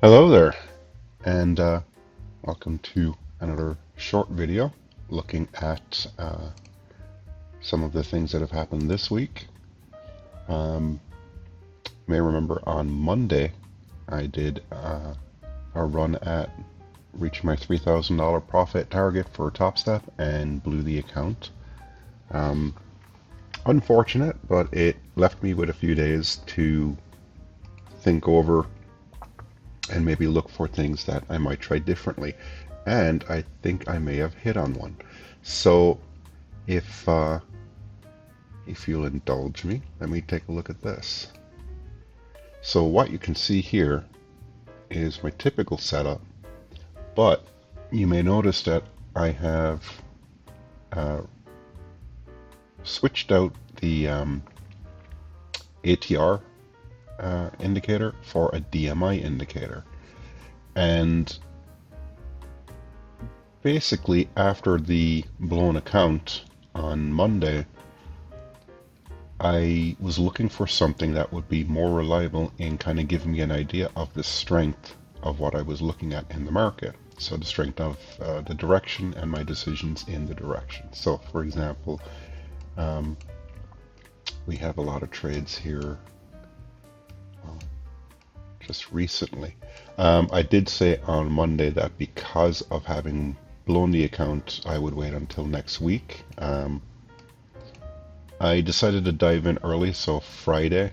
Hello there, and welcome to another short video looking at some of the things that have happened this week. You may remember on Monday I did a run at reaching my $3,000 profit target for Topstep and blew the account. Um, Unfortunate, but it left me with a few days to think over and maybe look for things that I might try differently. And I think I may have hit on one. So if if you'll indulge me, let me take a look at this. So what you can see here is my typical setup, but you may notice that I have uh, switched out the ATR indicator for a DMI indicator. And basically, after the blown account on Monday, I was looking for something that would be more reliable in kind of giving me an idea of the strength of what I was looking at in the market. So the strength of the direction and my decisions in the direction. So for example, um, we have a lot of trades here just recently. I did say on Monday that because of having blown the account, I would wait until next week. I decided to dive in early, so Friday,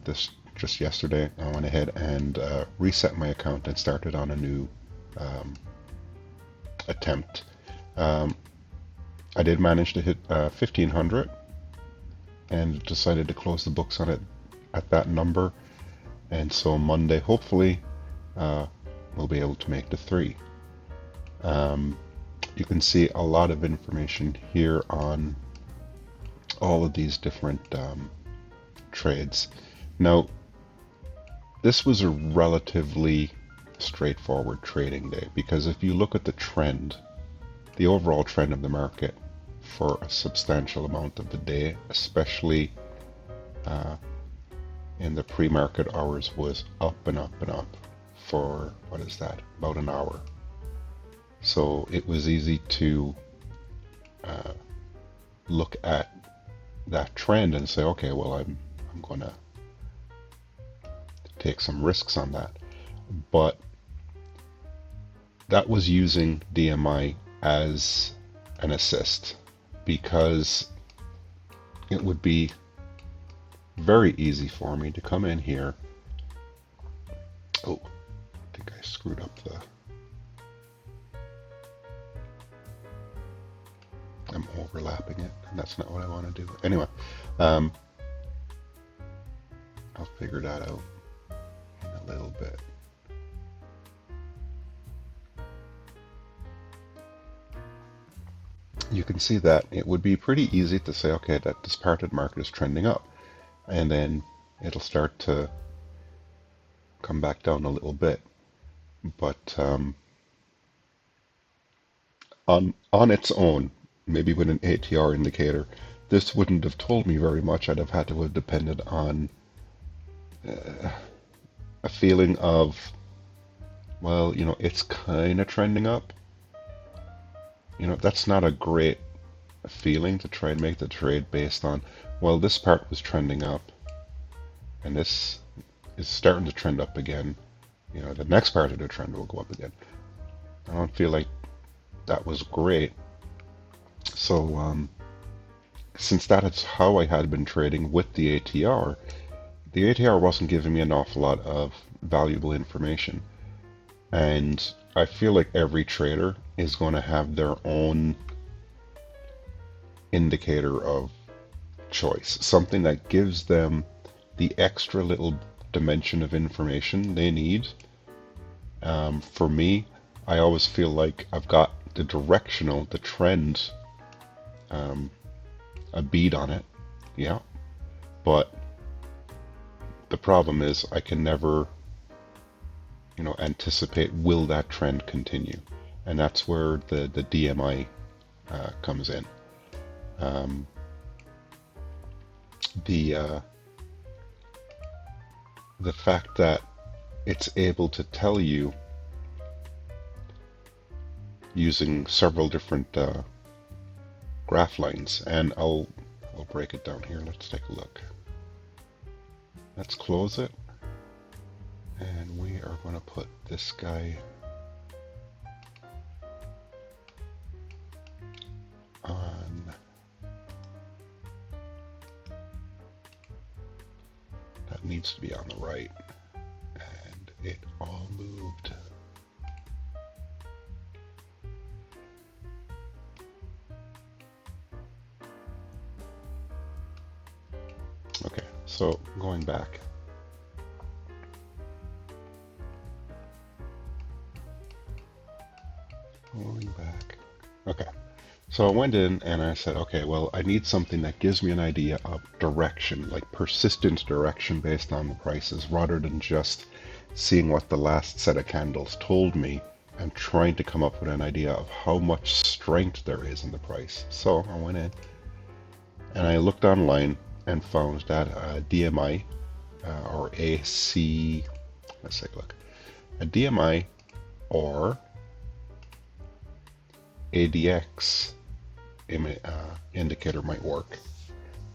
this just yesterday, I went ahead and reset my account and started on a new um, attempt. Um, I did manage to hit 1500 and decided to close the books on it at that number. And so Monday, hopefully, uh, we'll be able to make the three. You can see a lot of information here on all of these different trades. Now, this was a relatively straightforward trading day because if you look at the trend, the overall trend of the market for a substantial amount of the day, especially uh, in the pre-market hours, was up and up and up for, what is that, about an hour. So it was easy to uh, look at that trend and say, okay, well, I'm going to take some risks on that. But that was using DMI as an assist because it would be very easy for me to come in here. Oh, I think I screwed up the... I'm overlapping it, and that's not what I want to do. Anyway, um, I'll figure that out in a little bit. You can see that it would be pretty easy to say, okay, that this part of the market is trending up, and then it'll start to come back down a little bit. But on its own, maybe with an ATR indicator, this wouldn't have told me very much. I'd have had to have depended on a feeling of, well, it's kind of trending up. That's not a great feeling to try and make the trade based on, well, this part was trending up and this is starting to trend up again. The next part of the trend will go up again. I don't feel like that was great. So since that is how I had been trading with the ATR wasn't giving me an awful lot of valuable information. And I feel like every trader is going to have their own indicator of choice, something that gives them the extra little dimension of information they need. For me, I always feel like I've got the trend, a bead on it, yeah. But the problem is I can never, anticipate will that trend continue, and that's where the DMI comes in. Um, the the fact that it's able to tell you using several different graph lines, and I'll break it down here. Let's take a look. Let's close it, and we are going to put this guy on. That needs to be on the right, and it all moved. Okay, so going back. Going back. Okay, so I went in and I said, okay, well, I need something that gives me an idea of direction, like persistent direction based on the prices, rather than just seeing what the last set of candles told me and trying to come up with an idea of how much strength there is in the price. So I went in and I looked online and found that DMI or AC, let's take a look, a DMI or ADX indicator might work.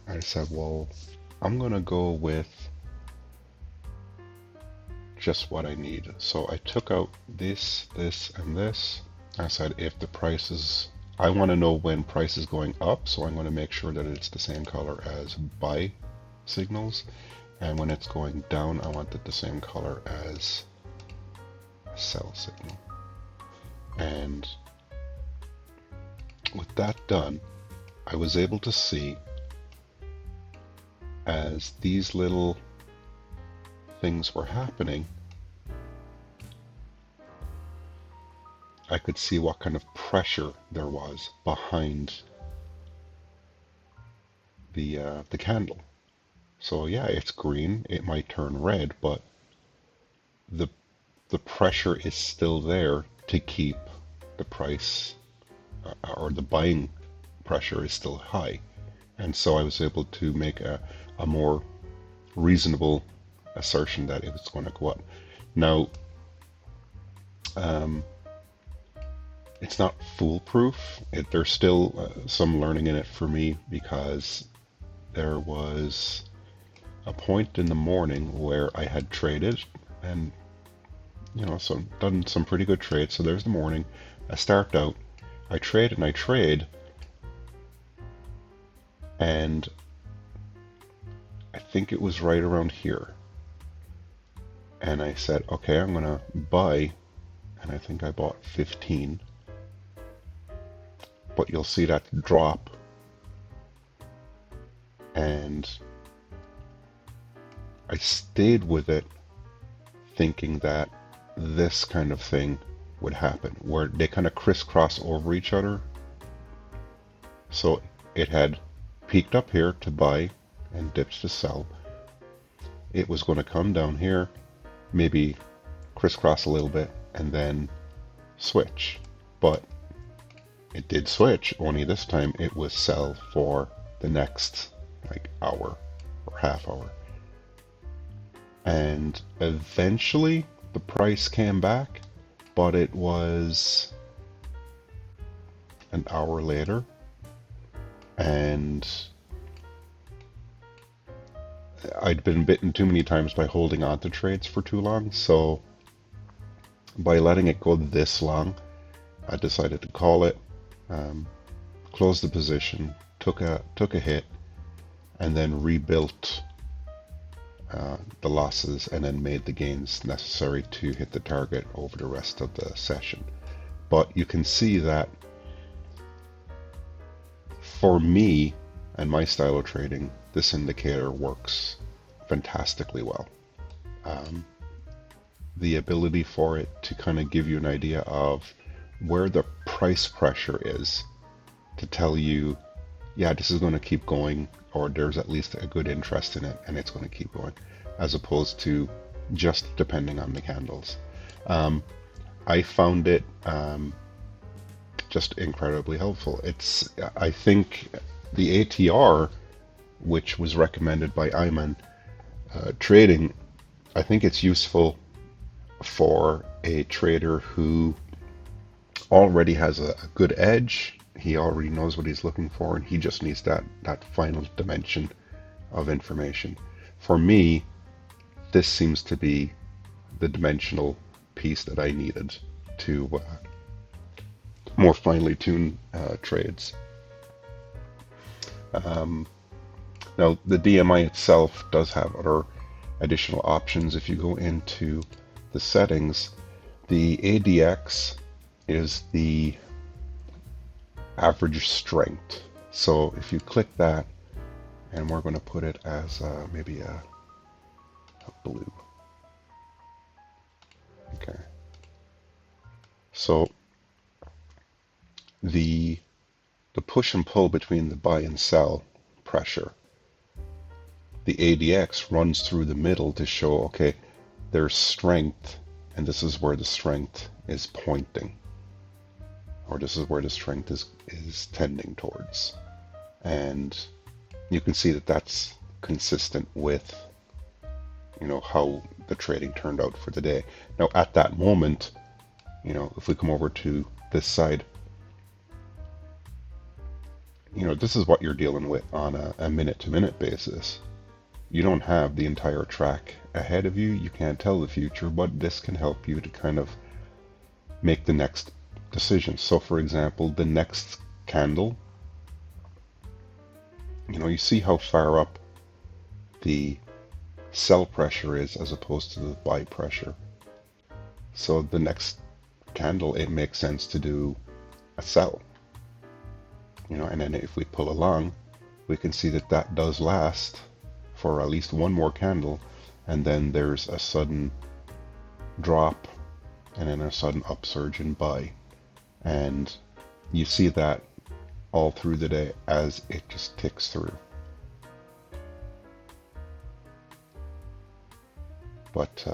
I said, well, I'm going to go with just what I need. So I took out this, this, and this. I said, if the price is, I want to know when price is going up, so I'm going to make sure that it's the same color as buy signals. And when it's going down, I want it the same color as sell signal. And with that done, I was able to see as these little things were happening, I could see what kind of pressure there was behind the candle. So yeah, it's green, it might turn red, but the pressure is still there to keep the price or the buying pressure is still high. And so I was able to make a more reasonable assertion that it was going to go up. Now, it's not foolproof. There's still some learning in it for me, because there was a point in the morning where I had traded and, you know, so done some pretty good trades. So there's the morning. I start out, I trade and I trade, and I think it was right around here. And I said, okay, I'm going to buy, and I think I bought 15. But you'll see that drop, and I stayed with it thinking that this kind of thing would happen, where they kind of crisscross over each other. So it had peaked up here to buy and dipped to sell. It was going to come down here, maybe crisscross a little bit, and then switch. But it did switch, only this time it was sell for the next like hour or half hour. And eventually the price came back, but it was an hour later, and I'd been bitten too many times by holding on to trades for too long. So by letting it go this long, I decided to call it, closed the position, took a hit, and then rebuilt the losses, and then made the gains necessary to hit the target over the rest of the session. But you can see that for me and my style of trading, this indicator works fantastically well. The ability for it to kind of give you an idea of where the price pressure is, to tell you, yeah, this is going to keep going, or there's at least a good interest in it and it's going to keep going, as opposed to just depending on the candles. I found it just incredibly helpful. I think the ATR, which was recommended by Ayman Trading, I think it's useful for a trader who already has a good edge. He already knows what he's looking for, and he just needs that final dimension of information. For me, this seems to be the dimensional piece that I needed to more finely tune trades. Now, the DMI itself does have other additional options. If you go into the settings, the ADX is the average strength. So if you click that, and we're going to put it as maybe a blue. Okay. So the push and pull between the buy and sell pressure, the ADX runs through the middle to show, okay, there's strength, and this is where the strength is pointing, or this is where the strength is tending towards. And you can see that that's consistent with, you know, how the trading turned out for the day. Now, at that moment, you know, if we come over to this side, you know, this is what you're dealing with on a minute-to-minute basis. You don't have the entire track ahead of you. You can't tell the future, but this can help you to kind of make the next decision. So, for example, the next candle, you know, you see how far up the sell pressure is as opposed to the buy pressure. So the next candle, it makes sense to do a sell. You know, and then if we pull along, we can see that that does last for at least one more candle, and then there's a sudden drop and then a sudden upsurge in buy. And you see that all through the day as it just ticks through. But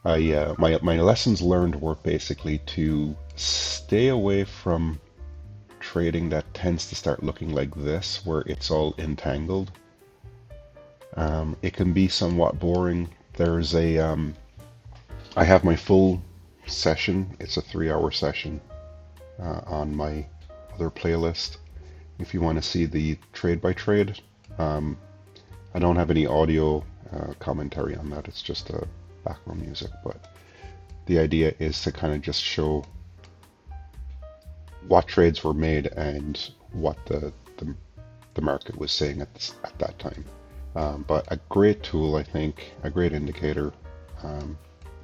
my lessons learned were basically to stay away from trading that tends to start looking like this, where it's all entangled. It can be somewhat boring. There's I have my full session. It's a 3-hour session on my other playlist. If you want to see the trade by trade, I don't have any audio commentary on that. It's just a background music, but the idea is to kind of just show what trades were made and what the market was saying at that time. But a great tool, I think, a great indicator.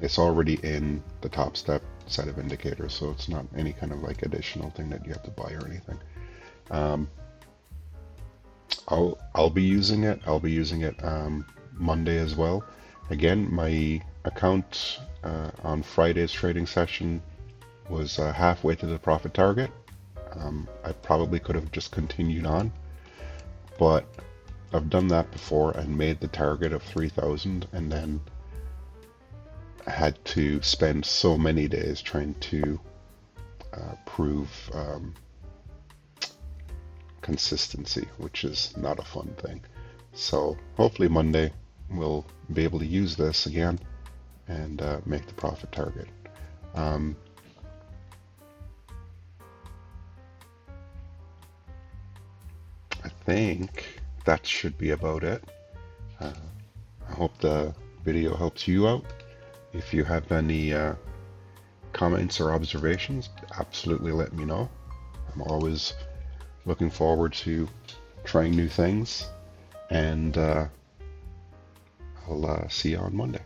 It's already in the Topstep set of indicators, so it's not any kind of like additional thing that you have to buy or anything. I'll be using it. I'll be using it Monday as well. Again, my account on Friday's trading session was halfway to the profit target. I probably could have just continued on, but I've done that before and made the target of 3,000 and then had to spend so many days trying to prove consistency, which is not a fun thing. So hopefully Monday we'll be able to use this again and make the profit target. I think that should be about it. I hope the video helps you out. If you have any comments or observations, absolutely let me know. I'm always looking forward to trying new things, and I'll see you on Monday.